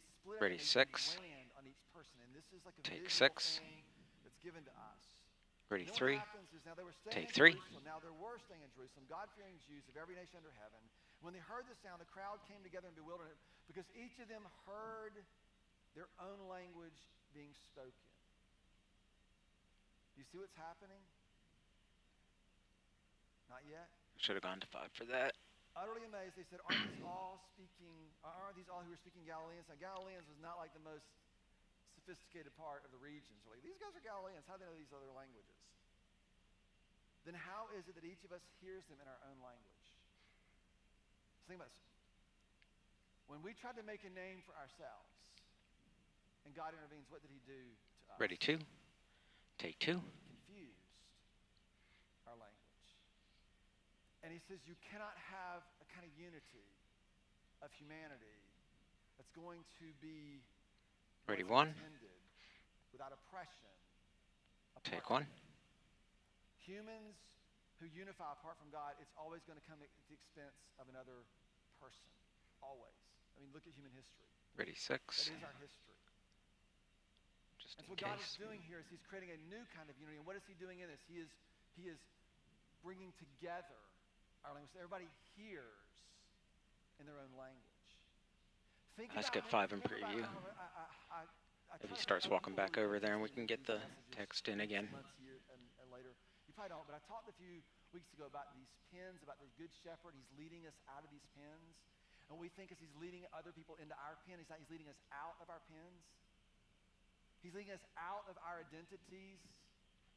split Ready, and six. land on each person. And this is like a Take visual six. thing that's given to us. Ready, And then three. what happens is now they were staying Take in three. Jerusalem. Now there were staying in Jerusalem, God-fearing Jews of every nation under heaven. When they heard the sound, the crowd came together in bewilderment because each of them heard their own language being spoken. Do you see what's happening? Not yet. Should have gone to 5 for that. Utterly amazed, they said, aren't these all who are speaking Galileans? Now, Galileans was not like the most sophisticated part of the regions. They're like, these guys are Galileans. How do they know these other languages? Then how is it that each of us hears them in our own language? Just think about this. When we tried to make a name for ourselves, and God intervenes, what did he do to us? Ready, two. Take two. Confused our language. And he says you cannot have a kind of unity of humanity that's going to be Ready, what's one. intended, without oppression. Take apart. one. Humans who unify apart from God, it's always going to come at the expense of another person. Always. I mean, look at human history. Ready, six. That is our history. Just And in so what God is case. doing here is he's creating a new kind of unity. And what is he doing in this? He is bringing together our language. So everybody hears in their own language. Think Let's about- get 5 in think about- preview. I If he try to starts think walking people back who over there and we text can me get these the messages text in again. months, years, and later. You probably don't, but I talked a few weeks ago about these pens, about the Good Shepherd. He's leading us out of these pens. And we think as he's leading other people into our pen, he's not. He's leading us out of our pens. He's leading us out of our identities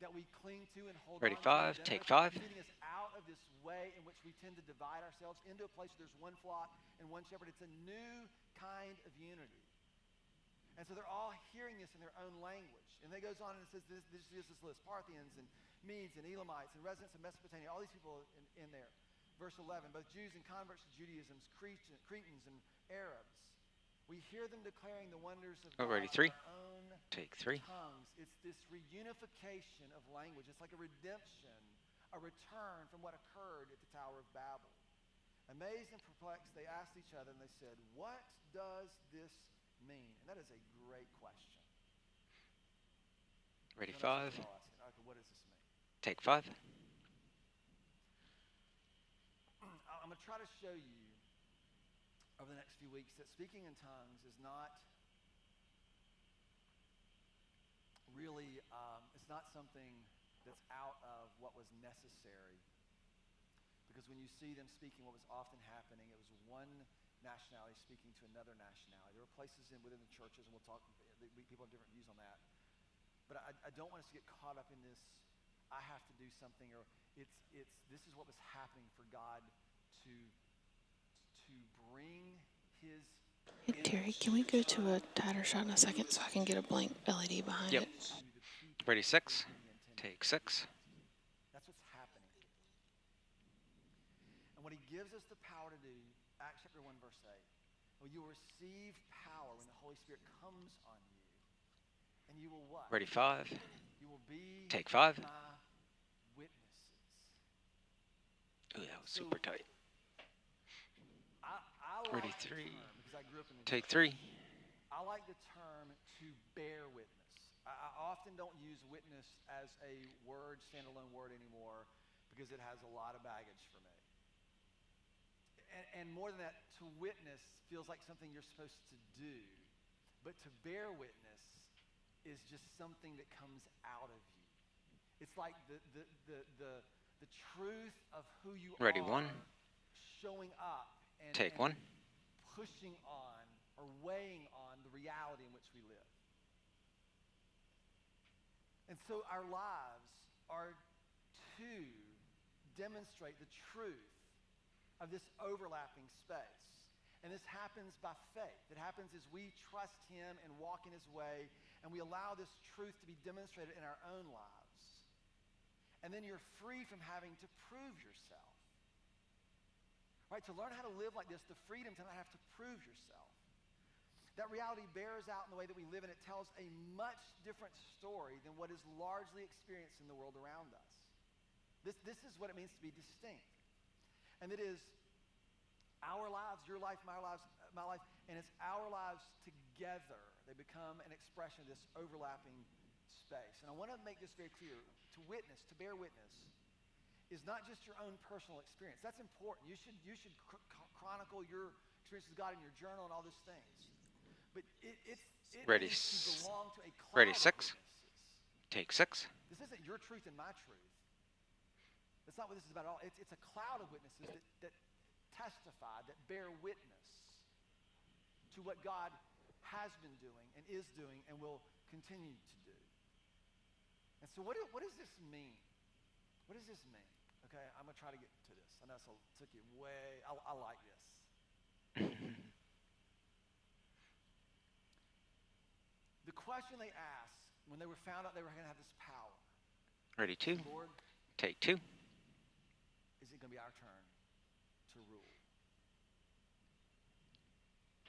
that we cling to and hold Ready, on to. 5. and Take identify. 5. He's leading us out of this way in which we tend to divide ourselves into a place where there's one flock and one shepherd. It's a new kind of unity. And so they're all hearing this in their own language. And then it goes on and it says this list. Parthians and Medes and Elamites and residents of Mesopotamia, all these people in there. Verse 11, both Jews and converts to Judaism, Cretans and Arabs. We hear them declaring the wonders of God Ready, in 3. our own Take 3. tongues. It's this reunification of language. It's like a redemption, a return from what occurred at the Tower of Babel. Amazed and perplexed, they asked each other and they said, what does this mean? And that is a great question. Ready, And that's 5. what we're all asking. Okay, what does this mean? Take 5. I'm going to try to show you over the next few weeks that speaking in tongues is not really, it's not something that's out of what was necessary. Because when you see them speaking, what was often happening, it was one nationality speaking to another nationality. There were places within the churches, and we'll talk, people have different views on that. But I don't want us to get caught up in this, I have to do something, or this is what was happening for God to bring his Hey, Terry, can we go to a tighter shot in a second so I can get a blank LED behind Yep. it? to the people Ready, 6. he intended. Take 6. That's what's happening. And what he gives us the power to do, Acts chapter 1, verse 8, well, you will receive power when the Holy Spirit comes on you. And you will what? Ready, 5. You will be Take 5. my witnesses. Ooh, that was super tight. I Ready, like the 3. term, because I grew up in the Take church. 3. I like the term to bear witness. I often don't use witness as a word, standalone word anymore, because it has a lot of baggage for me. And more than that, to witness feels like something you're supposed to do. But to bear witness is just something that comes out of you. It's like the truth of who you Ready, are 1. showing up and Take 1. pushing on or weighing on the reality in which we live. And so our lives are to demonstrate the truth of this overlapping space. And this happens by faith. It happens as we trust him and walk in his way, and we allow this truth to be demonstrated in our own lives. And then you're free from having to prove yourself. Right? To learn how to live like this, the freedom to not have to prove yourself. That reality bears out in the way that we live, and it tells a much different story than what is largely experienced in the world around us. This is what it means to be distinct. And it is our lives, your life, my life, and it's our lives together. They become an expression of this overlapping space. And I want to make this very clear. To witness, to bear witness, is not just your own personal experience. That's important. You should chronicle your experience with God in your journal and all those things. But it Ready. needs to belong to a cloud Ready, of 6. witnesses. Take 6. This isn't your truth and my truth. That's not what this is about at all. It's a cloud of witnesses that testify, that bear witness to what God has been doing and is doing and will continue to do. And so what does this mean? What does this mean? Okay, I'm going to try to get to this. I know it took you way, I like this. The question they asked when they were found out they were going to have this power. Ready, 2. Lord, Take 2. is it going to be our turn to rule?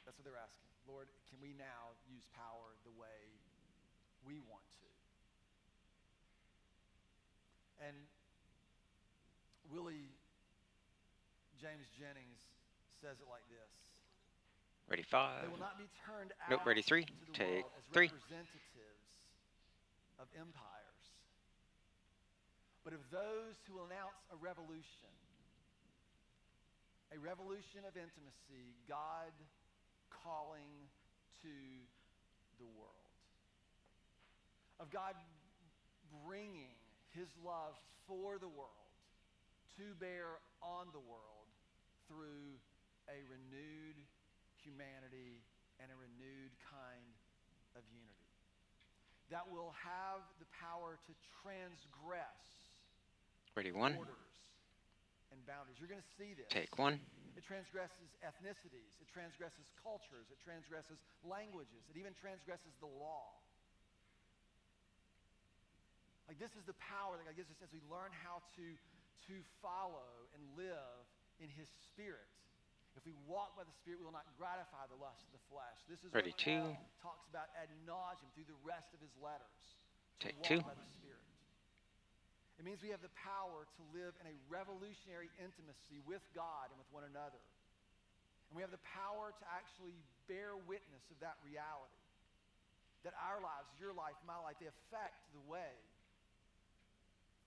That's what they're asking. Lord, can we now use power the way we want to? And Willie James Jennings says it like this. Ready, 5. They will not be turned out Nope, ready, 3. to the Take world as 3. representatives of empires, but of those who will announce a revolution of intimacy, God calling to the world, of God bringing his love for the world to bear on the world through a renewed humanity and a renewed kind of unity that will have the power to transgress Ready, 1. borders and boundaries. You're going to see this. Take 1. It transgresses ethnicities. It transgresses cultures. It transgresses languages. It even transgresses the law. Like, this is the power that God gives us as we learn how to follow and live in his Spirit. If we walk by the Spirit, we will not gratify the lust of the flesh. This is Ready, what 2. Paul talks about ad nauseum through the rest of his letters. To Take walk 2. by the Spirit. It means we have the power to live in a revolutionary intimacy with God and with one another. And we have the power to actually bear witness of that reality. That our lives, your life, my life, they affect the way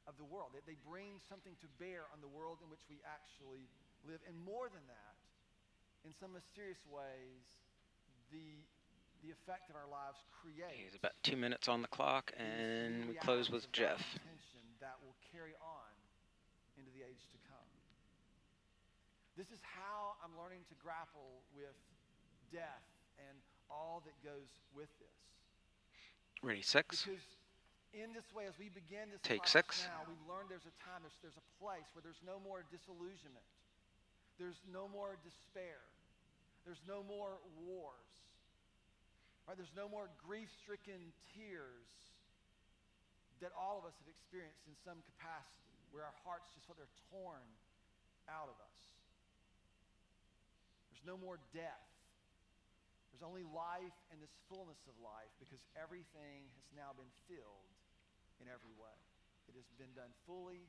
of the world. They bring something to bear on the world in which we actually live. And more than that, in some mysterious ways, the effect of our lives creates. He's about 2 minutes on the clock, and we close with Jeff. That will carry on into the age to come. This is how I'm learning to grapple with death and all that goes with this. Ready, 6. Because in this way, as we begin this Take process 6. now, we learn there's a time, there's a place where there's no more disillusionment. There's no more despair. There's no more wars. Right? There's no more grief-stricken tears that all of us have experienced in some capacity, where our hearts just feel they're torn out of us. There's no more death. There's only life and this fullness of life, because everything has now been filled in every way. It has been done fully,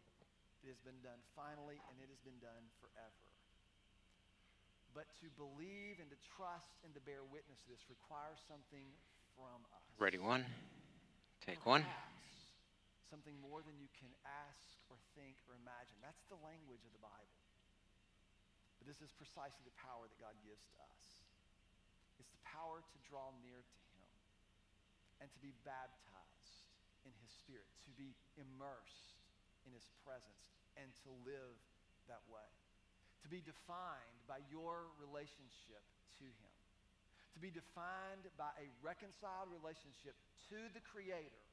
it has been done finally, and it has been done forever. But to believe and to trust and to bear witness to this requires something from us. Ready, 1. Take 1. Perhaps something more than you can ask or think or imagine. That's the language of the Bible. But this is precisely the power that God gives to us. It's the power to draw near to him and to be baptized in his Spirit, to be immersed in his presence, and to live that way. To be defined by your relationship to him. To be defined by a reconciled relationship to the Creator,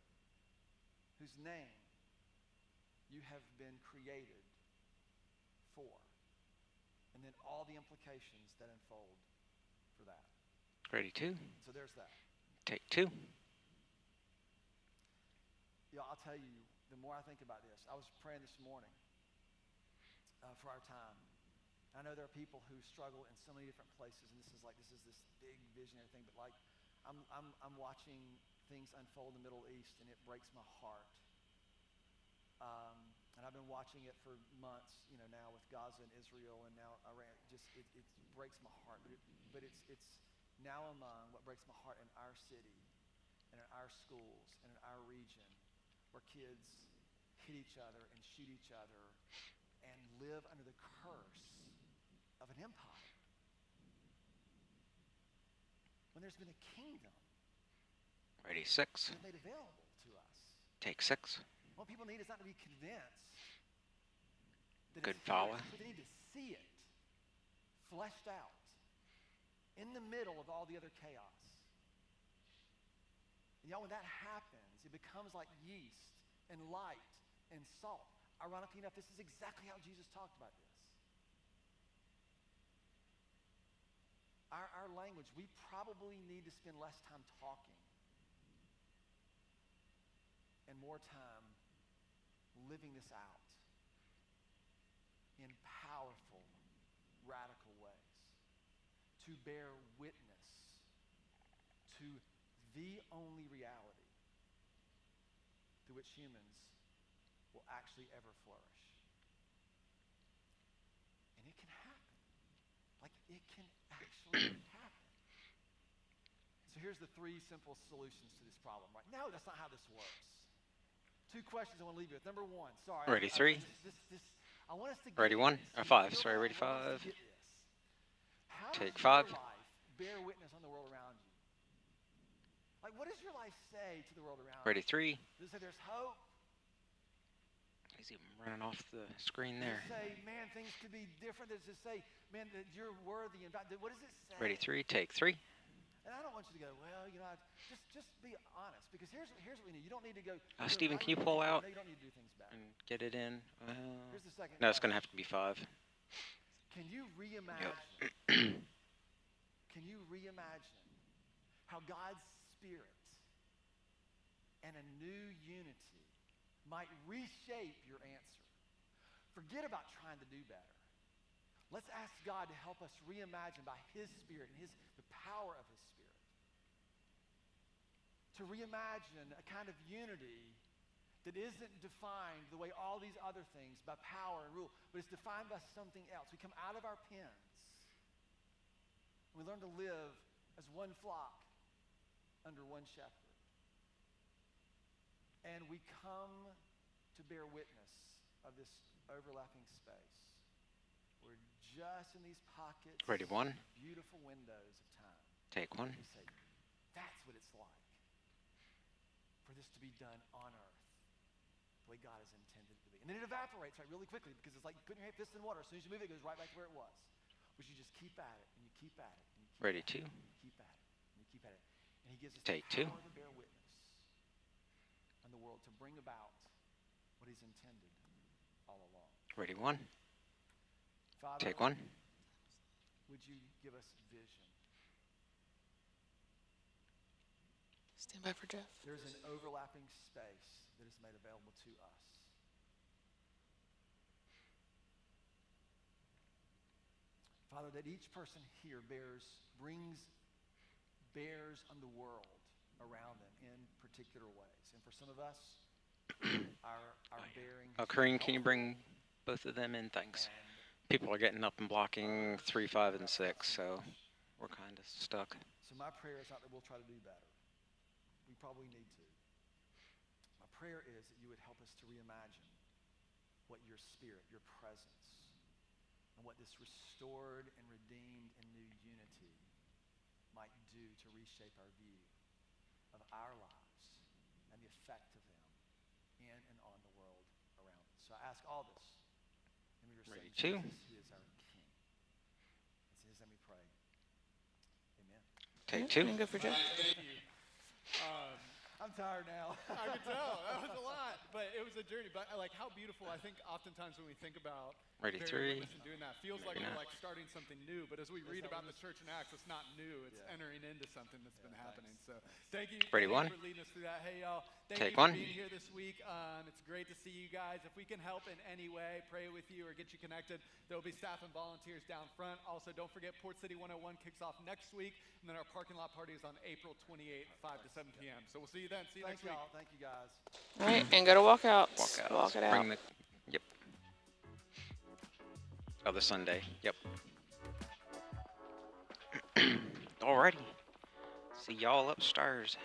whose name you have been created for. And and then all the implications that unfold for that. Ready 2. So there's that. Take 2. Yeah, I'll tell you, the more I think about this, I was praying this morning for our time. I know there are people who struggle in so many different places, and this is this big visionary thing, but like I'm watching things unfold in the Middle East, and it breaks my heart. And I've been watching it for months, now with Gaza and Israel, and now Iran. It breaks my heart, but it's now among what breaks my heart in our city, and in our schools, and in our region, where kids hit each other and shoot each other, and live under the curse of an empire. When there's been a kingdom Ready 6. made available to us. Take 6. What people need is not to be convinced that Good it's follow. here, but they need to see it fleshed out in the middle of all the other chaos. And y'all, when that happens, it becomes like yeast and light and salt. Ironically enough, this is exactly how Jesus talked about this. Our language, we probably need to spend less time talking and more time living this out in powerful, radical ways to bear witness to the only reality through which humans will actually ever flourish. And it can happen. Like, it can actually happen. So here's the 3 simple solutions to this problem, right? No, that's not how this works. 2 questions I want to leave you with. Number 1, sorry. Ready 3. I want us to get Ready 1 or 5. Sorry, ready 5. How Take does 5. your life bear witness on the world around you? Like, what does your life say to the world around Ready you? 3. Does it say there's hope? He's even running off the screen Does there. it say, man, things could be different? Does it say, man, that you're worthy? And what does it say? Ready 3. Take 3. And I don't want you to go, well, just be honest, because here's what we need. You don't need to go. Stephen, can you pull out No, you don't need to do things better. and get it in? Here's the second. No, it's going to have to be 5. Can you reimagine? Can you reimagine how God's Spirit and a new unity might reshape your answer? Forget about trying to do better. Let's ask God to help us reimagine by His Spirit and the power of His Spirit. To reimagine a kind of unity that isn't defined the way all these other things by power and rule, but is defined by something else. We come out of our pens. We learn to live as one flock under one shepherd. And we come to bear witness of this overlapping space. We're just in these pockets, Ready 1. beautiful windows of time. Take 1. We say, that's what it's like for this to be done on earth, the way God has intended it to be. And then it evaporates really quickly, because it's like putting your fist in water. As soon as you move it, it goes right back to where it was. But you just keep at it, and you keep at it, and you keep Ready at 2. it, and you keep at it, and you keep at it. And He gives us Take the 2. power to bear witness in the world, to bring about what He's intended all along. Ready 1. Father, Take 1. would you give us vision? Stand by for Jeff. There's an overlapping space that is made available to us. Father, that each person here bears on the world around them in particular ways. And for some of us, our bearing. Corinne, can you bring both of them in? Thanks. People are getting up and blocking 3, 5, and 6, so we're kind of stuck. So my prayer is not that we'll try to do better. We probably need to. My prayer is that you would help us to reimagine what your Spirit, your presence, and what this restored and redeemed and new unity might do to reshape our view of our lives and the effect of them in and on the world around us. So I ask all this in your Ready Son, 2. Jesus, who is our King. It's in His name we pray. Amen. Take Yeah, 2. Go for Jeff. Thank you. I'm tired now. I could tell. That was a lot. But it was a journey. But like how beautiful, I think oftentimes when we think about Ready, bearing 3. witness and doing that, feels like Maybe we're not. like starting something new. But as we read about the church in Acts, it's not new. It's entering into something that's been happening. So thank you, Ready, thank you 1. for leading us through that. Hey, y'all. Thank Take you for 1. being here this week. It's great to see you guys. If we can help in any way, pray with you or get you connected, there will be staff and volunteers down front. Also, don't forget Port City 101 kicks off next week. And then our parking lot party is on April 28th, 5 to 7 p.m. So we'll see you then. See you Thank next week. y'all. Thank you guys. All right, and go to walkouts. Walk out. Walk it out. Bring the. Yep. Other Sunday. Yep. Alrighty. See y'all upstairs.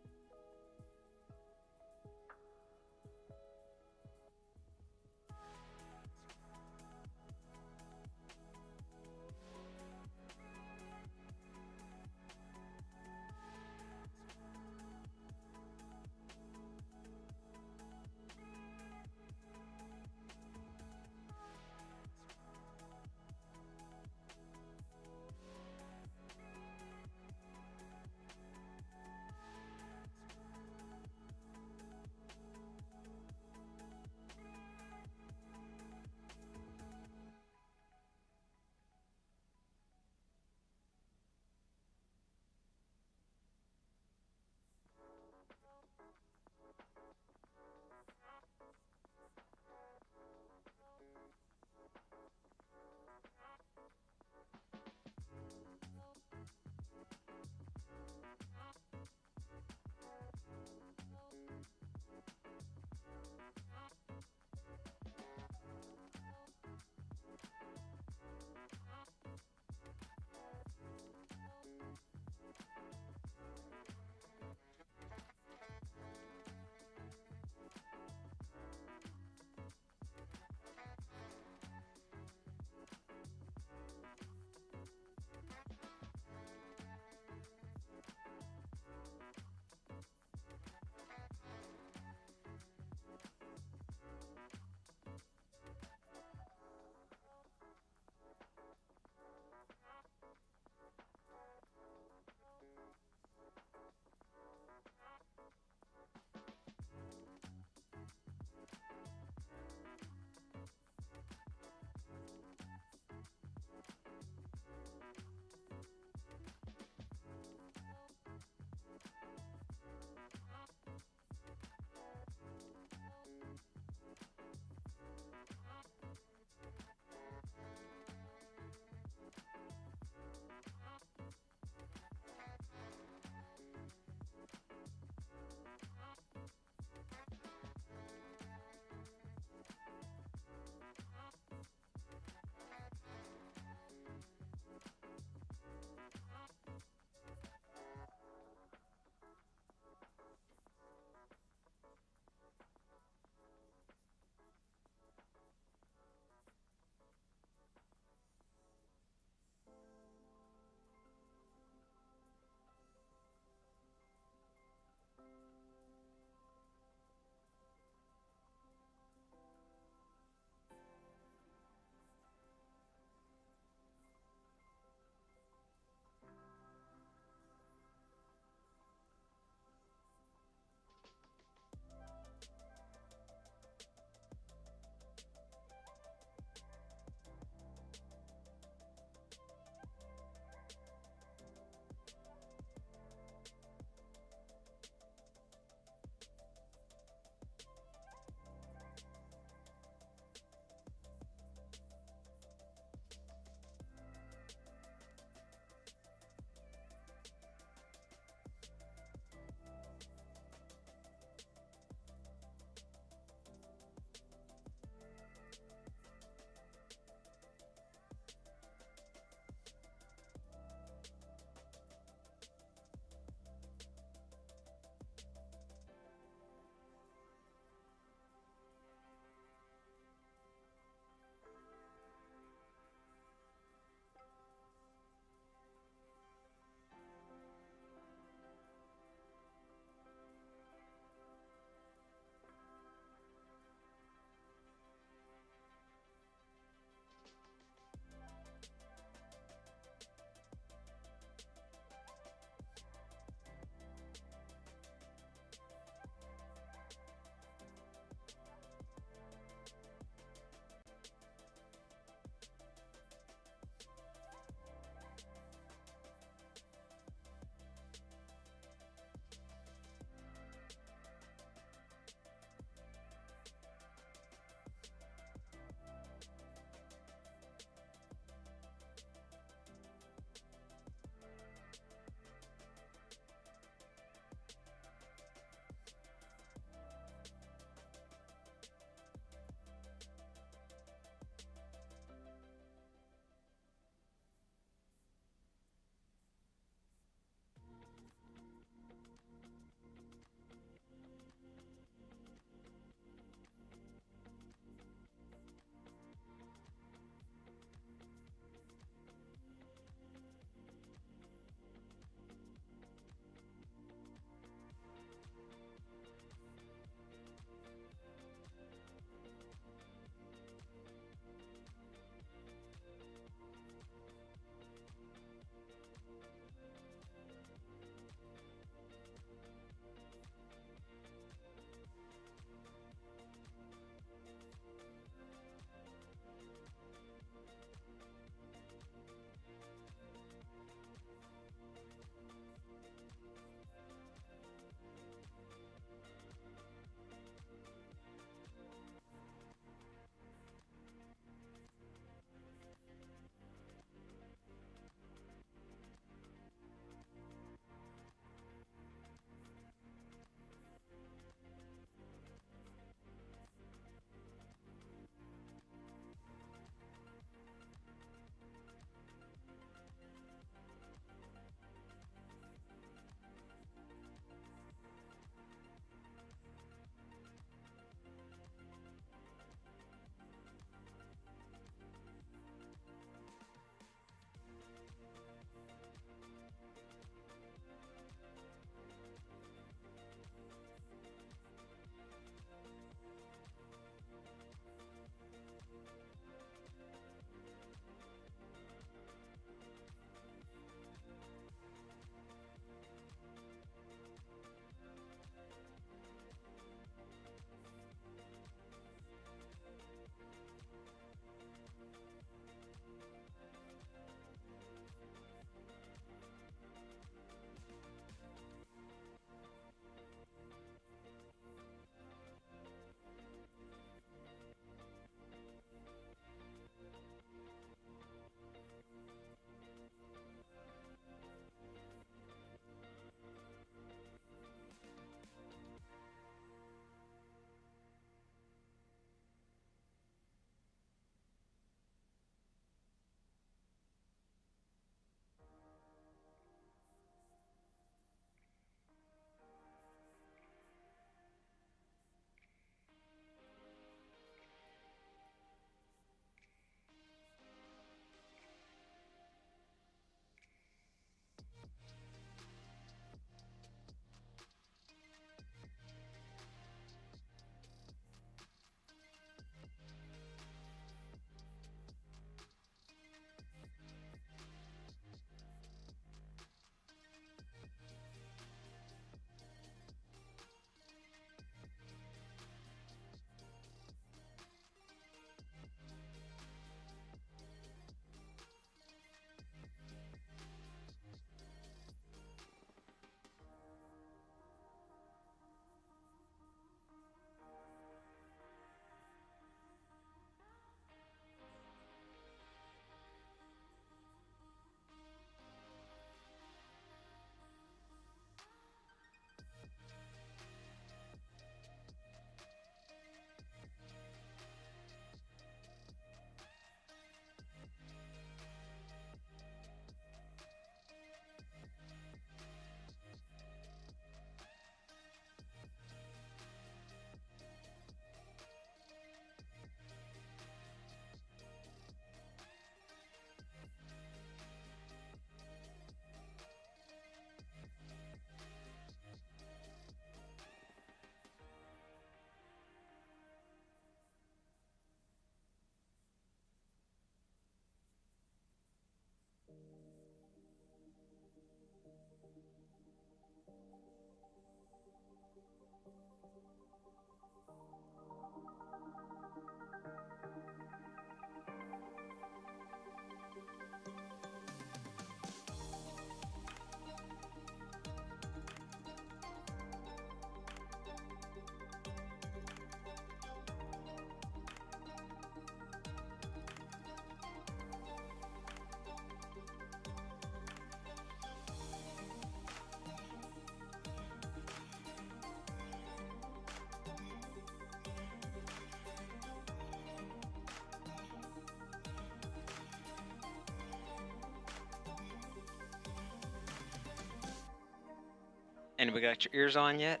Anybody got your ears on yet?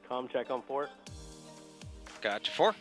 Comm check on 4. Gotcha, 4.